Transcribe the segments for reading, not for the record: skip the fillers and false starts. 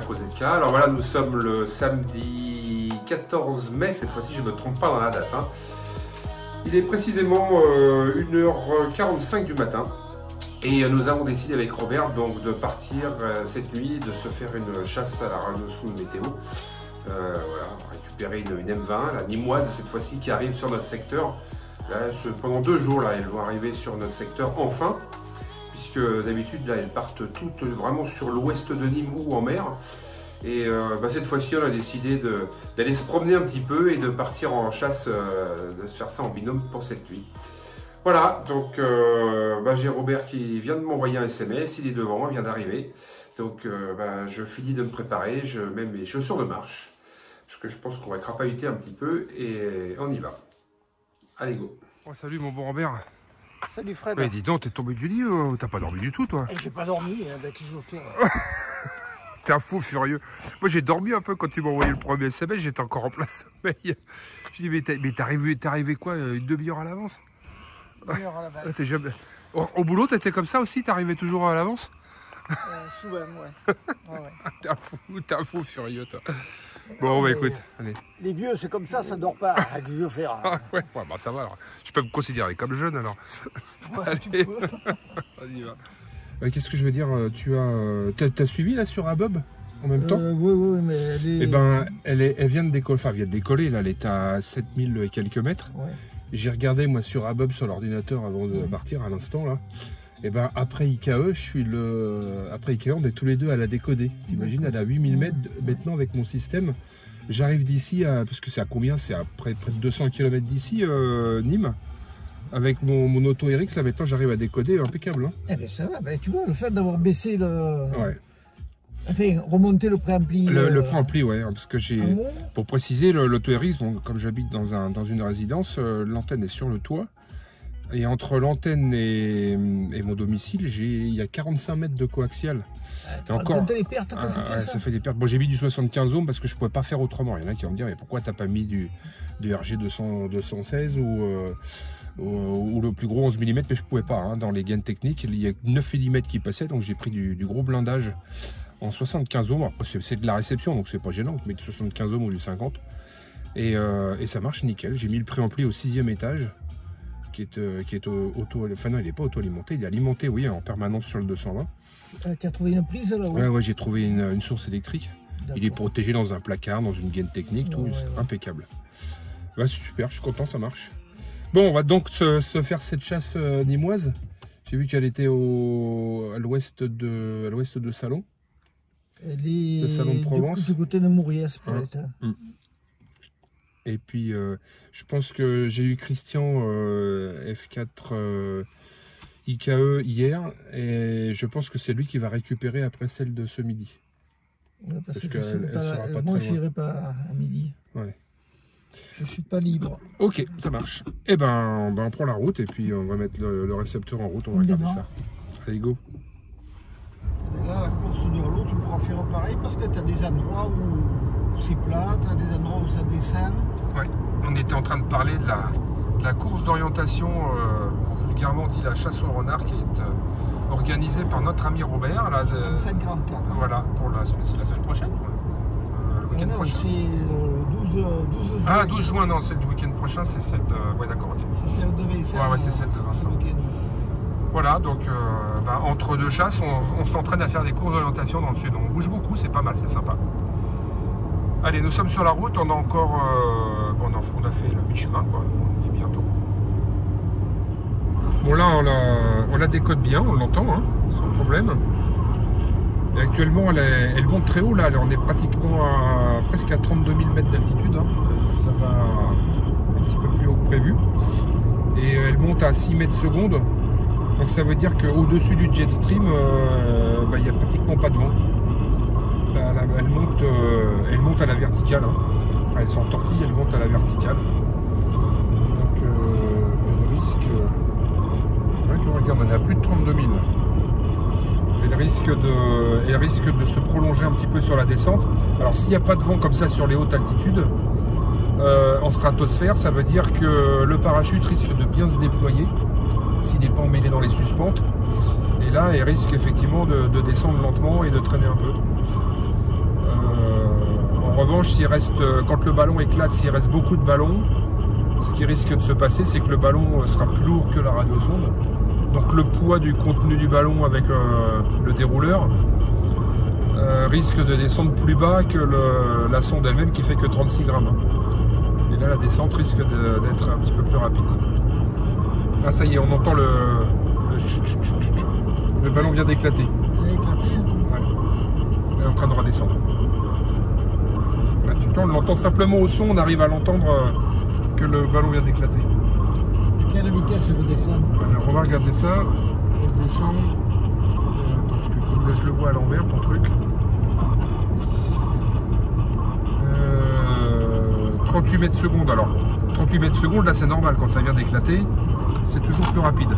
5 au ZK. Alors voilà, nous sommes le samedi 14 mai, cette fois-ci je ne me trompe pas dans la date. Hein. Il est précisément 1h45 du matin. Et nous avons décidé avec Robert donc, de partir cette nuit, de se faire une chasse à la radio-sous météo. Voilà, récupérer une M20, la nimoise cette fois-ci qui arrive sur notre secteur. Là, pendant 2 jours, là, elles vont arriver sur notre secteur enfin, puisque d'habitude, là, elles partent toutes vraiment sur l'ouest de Nîmes ou en mer. Et cette fois-ci, on a décidé d'aller se promener un petit peu et de partir en chasse, de se faire ça en binôme pour cette nuit. Voilà, donc j'ai Robert qui vient de m'envoyer un SMS, il est devant, il vient d'arriver. Donc je finis de me préparer, je mets mes chaussures de marche, parce que je pense qu'on va crapahuter un petit peu et on y va. Allez, go. Oh, salut mon bon Robert. Salut Fred. Mais dis donc, t'es tombé du lit ou t'as pas dormi du tout toi? J'ai pas dormi avec les chauffeurs. T'es un fou furieux. Moi j'ai dormi un peu quand tu m'as envoyé le premier SMS, j'étais encore en plein sommeil. Je dis mais t'es arrivé quoi, une demi-heure à l'avance? Jamais... Au boulot, t'étais comme ça aussi? T'arrivais toujours à l'avance? Souvent, ouais. Ouais. T'es un fou furieux, toi. Bon, écoute, allez. Les vieux, c'est comme ça dort pas avec les vieux fer. Ouais, ça va alors. Je peux me considérer comme jeune alors. Ouais, tu peux. On y va. Qu'est-ce que je veux dire? T'as suivi là sur Abob en même temps? Oui, mais elle est... elle vient de décoller, enfin, elle vient de décoller, là, elle est à 7000 et quelques mètres. Ouais. J'ai regardé moi sur Abob sur l'ordinateur avant de partir à l'instant là. Et après IKE, après IKE, on est tous les deux à la décoder. T'imagines, elle est à 8000 mètres maintenant avec mon système. J'arrive d'ici parce que c'est à combien? C'est à près de 200 km d'ici, Nîmes. Avec mon auto RX, là maintenant j'arrive à décoder impeccable. Hein. Eh bien ça va, tu vois, le fait d'avoir baissé le... Ouais. Enfin, remonter le préampli. Le préampli, ouais, parce que j'ai... Pour préciser, l'auto RX, bon, comme j'habite dans une résidence, l'antenne est sur le toit. Et entre l'antenne et mon domicile, il y a 45 mètres de coaxial. Encore des pertes, ça fait des pertes. Bon, j'ai mis du 75 ohms parce que je ne pouvais pas faire autrement. Il y en a qui vont me dire, mais pourquoi tu n'as pas mis du RG 216 ou le plus gros 11 mm, mais je ne pouvais pas. Hein, dans les gaines techniques, il y a 9 mm qui passaient, donc j'ai pris du gros blindage en 75 ohms. Après, c'est de la réception, donc c'est pas gênant, mais du 75 ohms ou du 50. Et ça marche nickel. J'ai mis le préampli au 6e étage. Qui est auto, enfin non, il n'est pas auto-alimenté, il est alimenté, oui, en permanence sur le 220. Tu as trouvé une prise là? Ouais, j'ai trouvé une source électrique. Il est protégé dans un placard, dans une gaine technique, tout, c'est impeccable. Ouais, c'est super, je suis content, ça marche. Bon, on va donc se faire cette chasse nimoise. J'ai vu qu'elle était à l'ouest de Salon. Elle est le Salon de Provence. Du côté de Mouriès, pour l'instant. Et puis, je pense que j'ai eu Christian F4 IKE hier, et je pense que c'est lui qui va récupérer après celle de ce midi. Ouais, parce que moi, je n'irai pas à midi. Ouais. Je suis pas libre. Ok, ça marche. Et on prend la route, et puis on va mettre le récepteur en route, on va regarder ça. Allez, go. Et là, la course de l'eau, tu pourras faire pareil, parce que tu as des endroits où c'est plat, tu as des endroits où ça descend. Ouais, on était en train de parler de la course d'orientation, vulgairement dit la chasse au renard, qui est organisée par notre ami Robert. Là, 54. Voilà, c'est la semaine prochaine, le week-end prochain. C'est 12 juin. Ah, 12 juin, non, celle du week-end prochain, c'est celle de... Ouais, d'accord, ok. C'est celle de Vincent. Ouais, c'est celle de Vincent. Voilà, donc entre deux chasses, on s'entraîne à faire des courses d'orientation dans le sud. On bouge beaucoup, c'est pas mal, c'est sympa. Allez, nous sommes sur la route, on a encore... on a fait le mi-chemin, quoi. On y est bientôt. Bon, là, on la décode bien, on l'entend, hein, sans problème. Et actuellement, elle monte très haut, là. On est pratiquement presque à 32 000 mètres d'altitude. Hein. Ça va un petit peu plus haut que prévu. Et elle monte à 6 mètres secondes. Donc ça veut dire qu'au-dessus du jet stream, il n'y a pratiquement pas de vent. Elle monte à la verticale. Hein. Enfin, elle s'entortille, elle monte à la verticale. Donc, elle risque... regarde, on est à plus de 32 000. Elle risque de se prolonger un petit peu sur la descente. Alors, s'il n'y a pas de vent comme ça sur les hautes altitudes, en stratosphère, ça veut dire que le parachute risque de bien se déployer s'il n'est pas emmêlé dans les suspentes. Et là, elle risque effectivement de descendre lentement et de traîner un peu. En revanche, quand le ballon éclate, s'il reste beaucoup de ballons, ce qui risque de se passer, c'est que le ballon sera plus lourd que la radiosonde. Donc le poids du contenu du ballon avec le dérouleur risque de descendre plus bas que la sonde elle-même qui fait que 36 grammes. Et là, la descente risque d'être un petit peu plus rapide. Ah, ça y est, on entend le ballon vient d'éclater. Il a éclaté. Ouais. Il est en train de redescendre. Là, on l'entend simplement au son, on arrive à l'entendre que le ballon vient d'éclater. À quelle vitesse il redescend? Alors, on va regarder ça. Il descend. Attends, parce que comme là, je le vois à l'envers, ton truc. 38 mètres secondes. Alors, 38 mètres secondes, là, c'est normal. Quand ça vient d'éclater, c'est toujours plus rapide.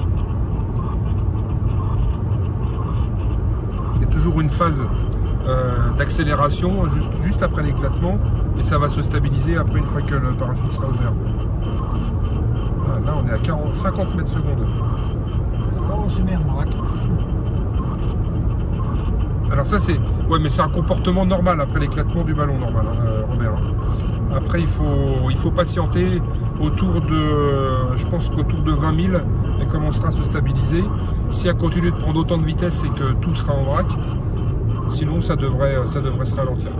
Il y a toujours une phase d'accélération juste après l'éclatement et ça va se stabiliser après une fois que le parachute sera ouvert. Là on est à 50 mètres secondes. Là on se met en vrac. Alors ça c'est... Ouais mais c'est un comportement normal après l'éclatement du ballon normal, hein, Robert. Après il faut patienter autour de... Je pense qu'autour de 20 000 elle commencera à se stabiliser. Si elle continue de prendre autant de vitesse, c'est que tout sera en vrac. Sinon, ça devrait se ralentir.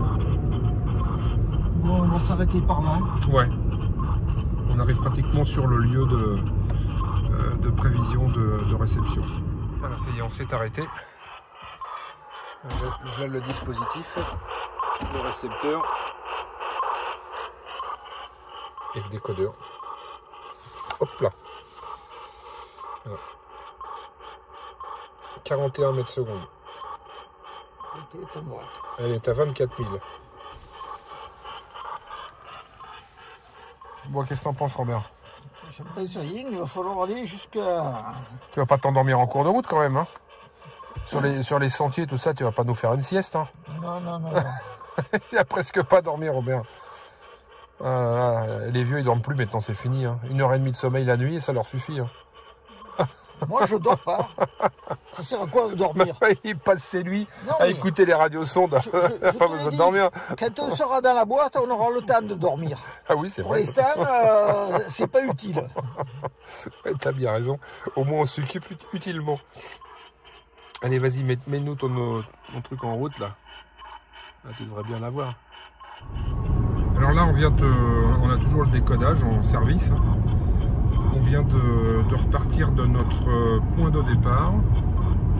Bon, on va s'arrêter par là. Ouais. On arrive pratiquement sur le lieu de prévision de réception. Voilà, ça y est, on s'est arrêté. Voilà le dispositif, le récepteur et le décodeur. Hop là. Voilà. 41 mètres secondes. Elle est à 24 000. Bon, qu'est-ce que t'en penses, Robert? Je ne pense rien, il va falloir aller jusqu'à... Tu vas pas t'endormir en cours de route quand même, hein? Sur les sentiers, tout ça, tu vas pas nous faire une sieste, hein? Non. Il a presque pas dormi, Robert. Ah là là, les vieux, ils dorment plus maintenant, c'est fini. Hein. 1h30 de sommeil la nuit, et ça leur suffit. Hein. Moi, je dors pas. Ça sert à quoi de dormir? Il passe ses nuits à écouter les radiosondes. Pas besoin de dormir. Quand on sera dans la boîte, on aura le temps de dormir. Ah oui, c'est vrai. Pour l'instant, c'est pas utile. Ouais, t'as bien raison. Au moins, on s'occupe utilement. Allez, vas-y, mets-nous ton truc en route, là. Là, tu devrais bien l'avoir. Alors là, on a toujours le décodage en service. On vient de repartir de notre point de départ.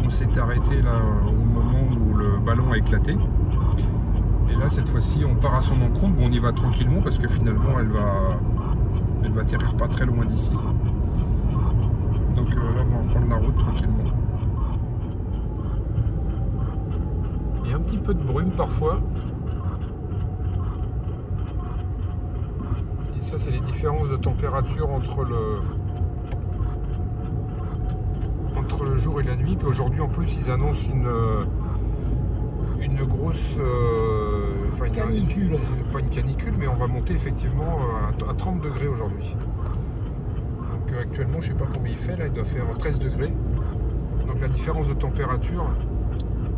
On s'est arrêté là au moment où le ballon a éclaté. Et là, cette fois-ci, on part à son encontre. Bon, on y va tranquillement parce que finalement, elle va atterrir pas très loin d'ici. Donc là, on va reprendre la route tranquillement. Il y a un petit peu de brume parfois. Et ça, c'est les différences de température entre le jour et la nuit. Puis aujourd'hui, en plus, ils annoncent une grosse... canicule. Pas une canicule, mais on va monter effectivement à 30 degrés aujourd'hui. Donc actuellement, je sais pas combien il fait, là, il doit faire 13 degrés. Donc la différence de température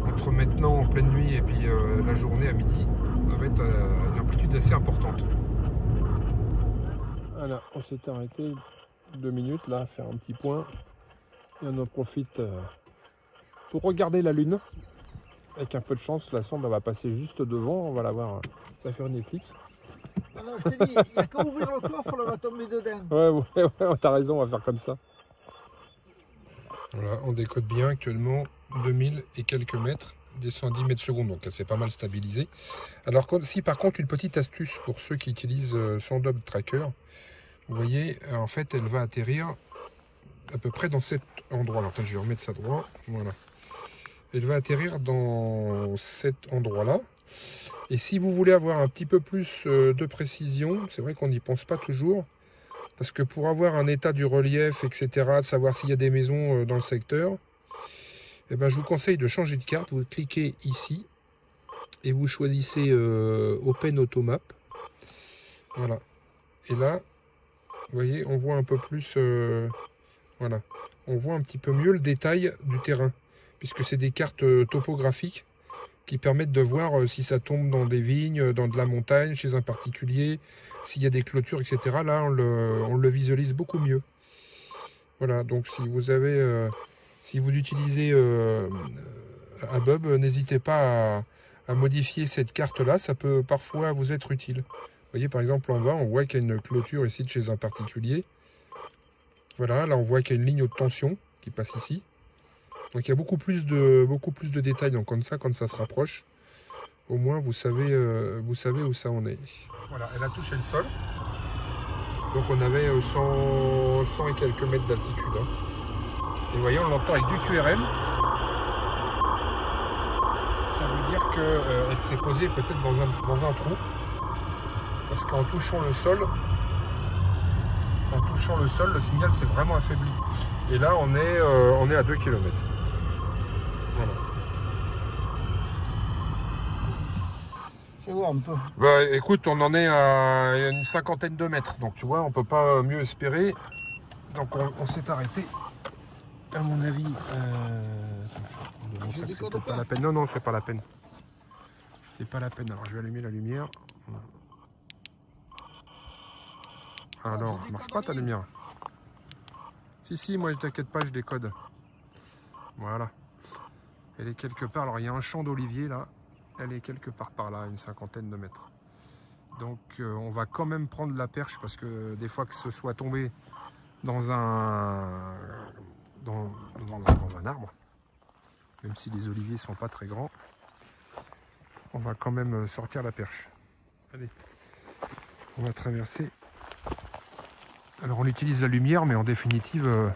entre maintenant en pleine nuit et puis la journée à midi, ça va être une amplitude assez importante. Voilà, on s'est arrêté 2 minutes là, à faire un petit point. Et on en profite pour regarder la Lune. Avec un peu de chance, la sonde va passer juste devant, on va la voir, ça va faire une éclipse. Ah non, je te dis, il n'y a qu'à ouvrir le coffre, elle va tomber dedans. Ouais, t'as raison, on va faire comme ça. Voilà, on décode bien actuellement 2000 et quelques mètres, descend à 10 mètres secondes, donc c'est pas mal stabilisé. Alors si par contre une petite astuce pour ceux qui utilisent Sondob Tracker, vous voyez, en fait elle va atterrir à peu près dans cet endroit. Alors je vais remettre ça droit, voilà. Elle va atterrir dans cet endroit-là. Et si vous voulez avoir un petit peu plus de précision, c'est vrai qu'on n'y pense pas toujours, parce que pour avoir un état du relief, etc., de savoir s'il y a des maisons dans le secteur, eh ben, je vous conseille de changer de carte. Vous cliquez ici et vous choisissez Open Automap. Voilà. Et là, vous voyez, on voit un peu plus, voilà, on voit un petit peu mieux le détail du terrain, puisque c'est des cartes topographiques. qui permettent de voir si ça tombe dans des vignes, dans de la montagne, chez un particulier, s'il y a des clôtures, etc. Là, on le visualise beaucoup mieux. Voilà, donc si vous avez, si vous utilisez ABUB, n'hésitez pas à modifier cette carte-là, ça peut parfois vous être utile. Vous voyez, par exemple, en bas, on voit qu'il y a une clôture ici de chez un particulier. Voilà, là, on voit qu'il y a une ligne haute tension qui passe ici. Donc, il y a beaucoup plus de détails. Donc, comme ça, quand ça se rapproche, au moins, vous savez où ça en est. Voilà, elle a touché le sol. Donc, on avait 100 et quelques mètres d'altitude. Hein. Et vous voyez, on l'entend avec du QRM. Ça veut dire qu'elle s'est posée peut-être dans un trou. Parce qu'en touchant le sol, le signal s'est vraiment affaibli. Et là, on est à 2 km. Voilà. Fais voir un peu. Bah, écoute, on en est à une cinquantaine de mètres. Donc, tu vois, on peut pas mieux espérer. Donc, on s'est arrêté. À mon avis, c'est peut-être pas la peine. Non, non, c'est pas la peine. C'est pas la peine. Alors, je vais allumer la lumière. Alors, marche pas ta lumière. Si, moi, je t'inquiète pas, je décode. Voilà. Elle est quelque part. Alors, il y a un champ d'olivier là. Elle est quelque part par là, une cinquantaine de mètres. Donc, on va quand même prendre la perche parce que des fois que ce soit tombé dans un arbre, même si les oliviers sont pas très grands, on va quand même sortir la perche. Allez, on va traverser. Alors on utilise la lumière, mais en définitive,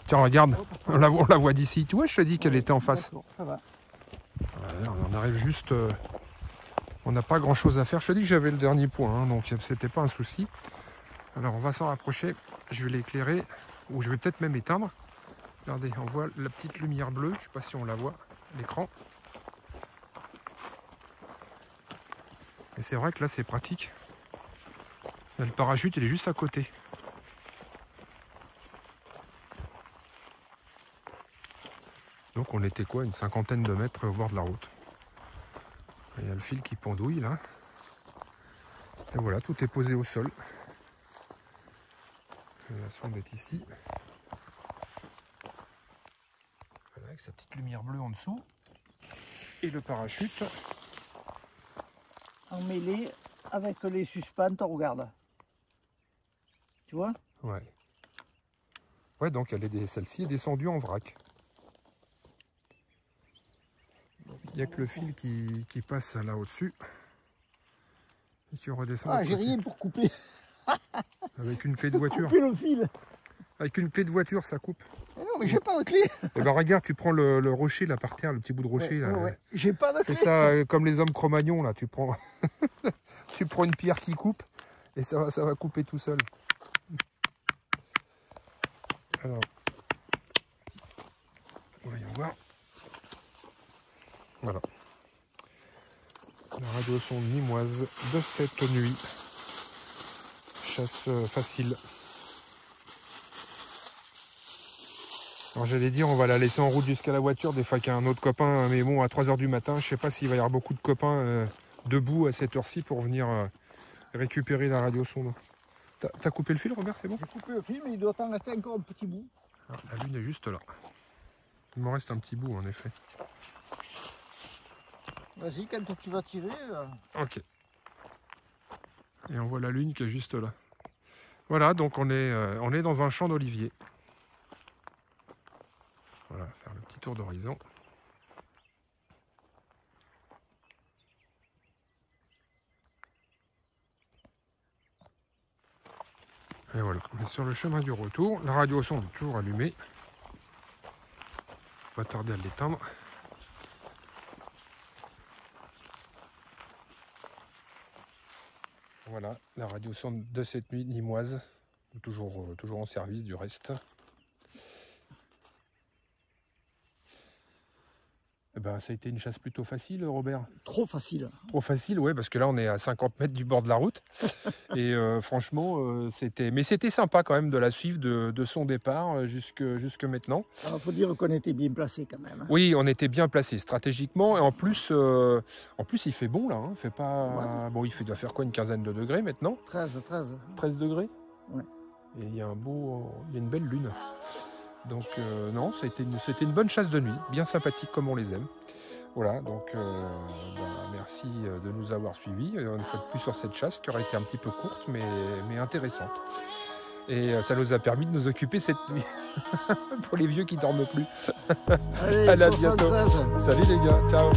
tiens regarde, on la voit d'ici. Tu vois, je t'ai dit qu'elle était en face. Ça va. Voilà, on arrive juste, on n'a pas grand chose à faire. Je te dis que j'avais le dernier point, hein, donc c'était pas un souci. Alors on va s'en rapprocher, je vais l'éclairer, ou je vais peut-être même éteindre. Regardez, on voit la petite lumière bleue, je ne sais pas si on la voit, l'écran. Et c'est vrai que là c'est pratique. Le parachute il est juste à côté. Donc on était quoi, une cinquantaine de mètres au bord de la route. Il y a le fil qui pendouille là. Et voilà, tout est posé au sol. La sonde est ici. Voilà, avec sa petite lumière bleue en dessous. Et le parachute. Emmêlé avec les suspens, on regarde. Tu vois? Ouais. Ouais, donc celle-ci est descendue en vrac. Il n'y a que le fil qui passe là au-dessus. Et qui redescend. Ah, j'ai rien pour couper. Avec une clé de voiture. Couper le fil. Avec une clé de voiture, ça coupe. Mais non, mais j'ai pas de clé. Eh ben regarde, tu prends le rocher là par terre, le petit bout de rocher là. Ouais. J'ai pas de clé. C'est ça, comme les hommes Cro-Magnon là, tu prends tu prends une pierre qui coupe et ça va couper tout seul. Alors, voyons voir. Voilà. La radio sonde nîmoise de cette nuit. Chasse facile. Alors j'allais dire, on va la laisser en route jusqu'à la voiture, des fois qu'il y a un autre copain, mais bon, à 3 h du matin, je sais pas s'il va y avoir beaucoup de copains debout à cette heure-ci pour venir récupérer la radio sonde. T'as coupé le fil, Robert, c'est bon? J'ai coupé le fil, mais il doit en rester encore un petit bout. Alors, la lune est juste là. Il m'en reste un petit bout, en effet. Vas-y, quand tu vas tirer... Ok. Et on voit la lune qui est juste là. Voilà, donc on est dans un champ d'oliviers. Voilà, faire le petit tour d'horizon. Et voilà, on est sur le chemin du retour. La radio sonde est toujours allumée. Pas tarder à l'éteindre. Voilà, la radio sonde de cette nuit nîmoise. Toujours en service du reste. Eh ben, ça a été une chasse plutôt facile, Robert. Trop facile. Trop facile, ouais, parce que là, on est à 50 mètres du bord de la route. Et franchement, c'était sympa quand même de la suivre de son départ jusque maintenant. Il faut dire qu'on était bien placé quand même. Oui, on était bien placé stratégiquement. Et en plus, il fait bon là. Hein. Il fait pas... Ouais. Bon, doit faire quoi, une quinzaine de degrés maintenant? 13. 13 degrés? Ouais. Et il y a une belle lune. Donc non, c'était une bonne chasse de nuit, bien sympathique comme on les aime. Voilà, donc merci de nous avoir suivis une fois de plus sur cette chasse qui aurait été un petit peu courte mais intéressante. Et ça nous a permis de nous occuper cette nuit pour les vieux qui dorment plus. Allez, à bientôt. Salut les gars, ciao.